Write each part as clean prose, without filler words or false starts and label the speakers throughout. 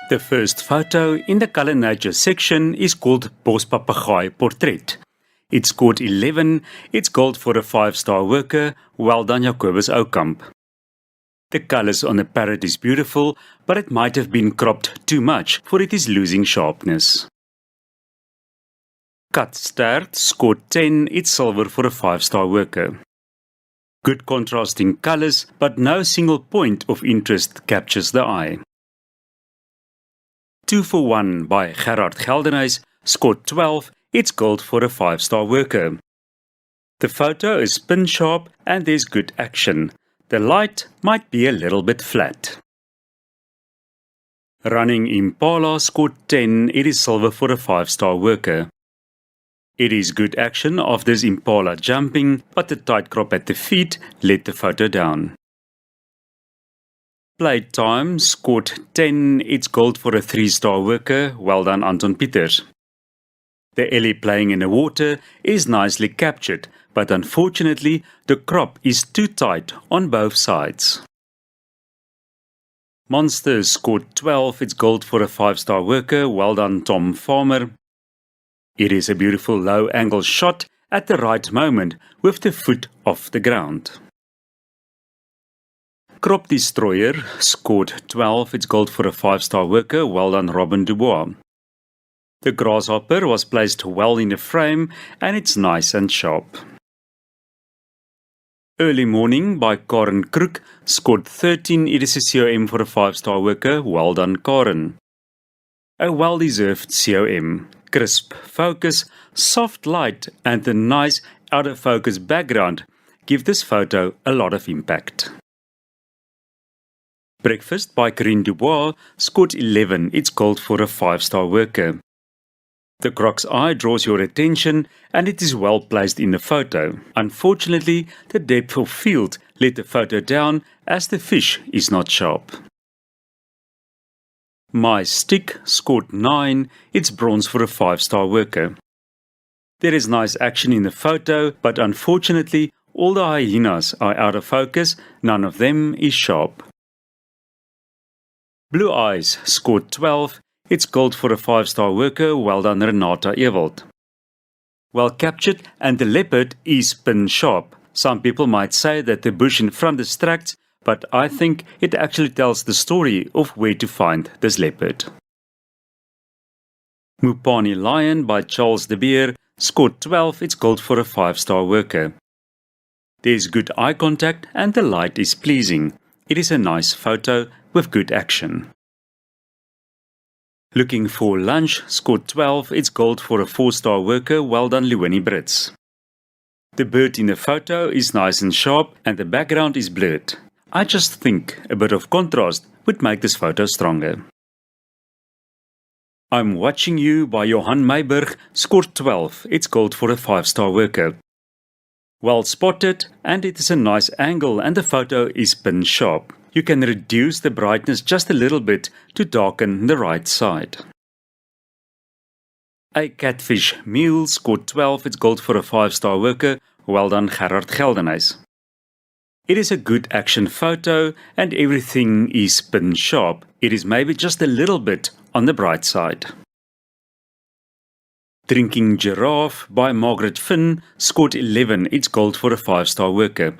Speaker 1: The first photo in the Color Nature section is called Bospapegaai Portrait. It scored 11, it's gold for a 5-star worker, well done Jacobus Oukamp. The colours on the parrot is beautiful, but it might have been cropped too much for it is losing sharpness. Katstert scored 10, it's silver for a 5-star worker. Good contrasting colours, but no single point of interest captures the eye. 2 for 1 by Gerard Geldenhuys scored 12, it's gold for a 5-star worker. The photo is pin sharp and there's good action. The light might be a little bit flat. Running Impala scored 10, it is silver for a 5-star worker. It is good action of this Impala jumping, but the tight crop at the feet let the photo down. Playtime scored 10, it's gold for a 3-star worker, well done Anton Pieters. The Ellie playing in the water is nicely captured, but unfortunately the crop is too tight on both sides. Monsters scored 12, it's gold for a 5-star worker, well done Tom Farmer. It is a beautiful low-angle shot at the right moment with the foot off the ground. Crop Destroyer scored 12, it's gold for a 5-star worker, well done Robin Dubois. The grasshopper was placed well in the frame and it's nice and sharp. Early Morning by Karen Crook scored 13, it is a COM for a 5-star worker, well done Karen. A well-deserved COM. Crisp focus, soft light and a nice out-of-focus background give this photo a lot of impact. Breakfast by Corinne Dubois scored 11, it's gold for a 5-star worker. The croc's eye draws your attention and it is well placed in the photo. Unfortunately, the depth of field let the photo down as the fish is not sharp. My Stick scored 9, it's bronze for a 5-star worker. There is nice action in the photo, but unfortunately all the hyenas are out of focus, none of them is sharp. Blue Eyes scored 12, it's gold for a 5-star worker, well done Renata Ewald. Well captured and the leopard is pin sharp. Some people might say that the bush in front distracts, but I think it actually tells the story of where to find this leopard. Mupani Lion by Charles de Beer scored 12, it's gold for a 5-star worker. There's good eye contact and the light is pleasing. It is a nice photo with good action. Looking for Lunch scored 12, it's gold for a 4-star worker, well done Leonie Brits. The bird in the photo is nice and sharp and the background is blurred. I just think a bit of contrast would make this photo stronger. I'm Watching You by Johan Meiberg scored 12, it's gold for a 5-star worker. Well spotted and it is a nice angle and the photo is pin sharp. You can reduce the brightness just a little bit to darken the right side. A Catfish Meal scored 12, it's gold for a 5-star worker, well done Gerard Geldenhuys. It is a good action photo and everything is pin sharp. It is maybe just a little bit on the bright side. Drinking Giraffe by Margaret Finn scored 11, it's gold for a 5-star worker.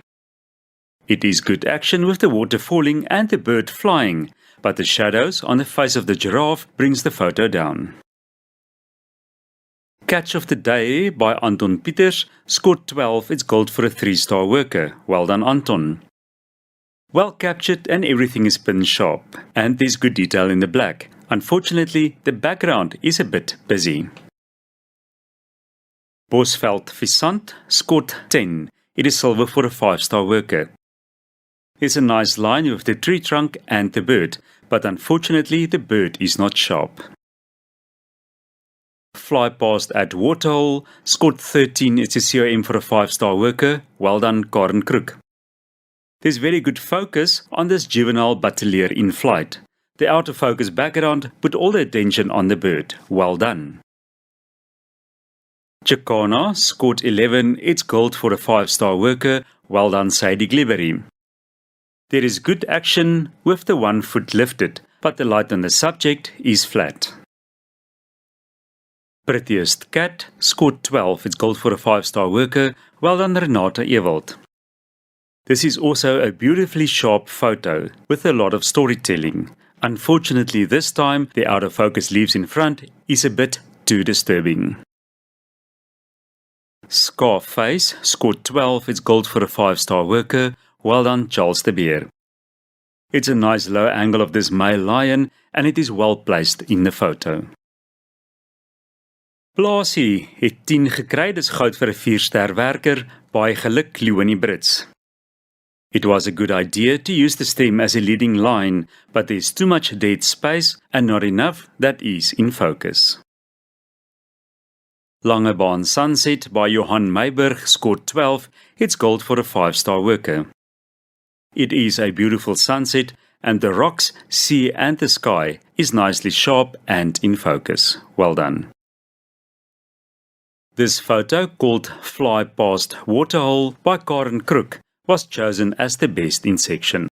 Speaker 1: It is good action with the water falling and the bird flying, but the shadows on the face of the giraffe brings the photo down. Catch of the Day by Anton Pieters scored 12, it's gold for a 3-star worker, well done Anton. Well captured and everything is pin sharp, and there's good detail in the black. Unfortunately, the background is a bit busy. Bosveld Visant scored 10, it is silver for a 5-star worker. There's a nice line with the tree trunk and the bird, but unfortunately the bird is not sharp. Fly Past at Waterhole scored 13, it's a COM for a 5-star worker, well done Karen Crook. There's very good focus on this juvenile battalier in flight. The out of focus background put all the attention on the bird, well done. Chicana scored 11, it's gold for a 5-star worker, well done Sadie Glibbery. There is good action with the 1 foot lifted, but the light on the subject is flat. Prettiest Cat scored 12. It's gold for a 5-star worker. Well done, Renata Ewald. This is also a beautifully sharp photo with a lot of storytelling. Unfortunately, this time the out of focus leaves in front is a bit too disturbing. Scarface scored 12. It's gold for a 5-star worker. Well done, Charles de Beer. It's a nice low angle of this male lion and it is well placed in the photo. Blaasie het 10 gekry, dis goud vir 'n 4-ster werker, baie geluk Leonie Brits. It was a good idea to use the stem as a leading line, but there's too much dead space and not enough that is in focus. Langebaan Sunset by Johan Meiburg scored 12, it's gold for a 5-star worker. It is a beautiful sunset and the rocks, sea and the sky is nicely sharp and in focus. Well done. This photo, called Fly Past Waterhole by Karen Crook, was chosen as the best in section.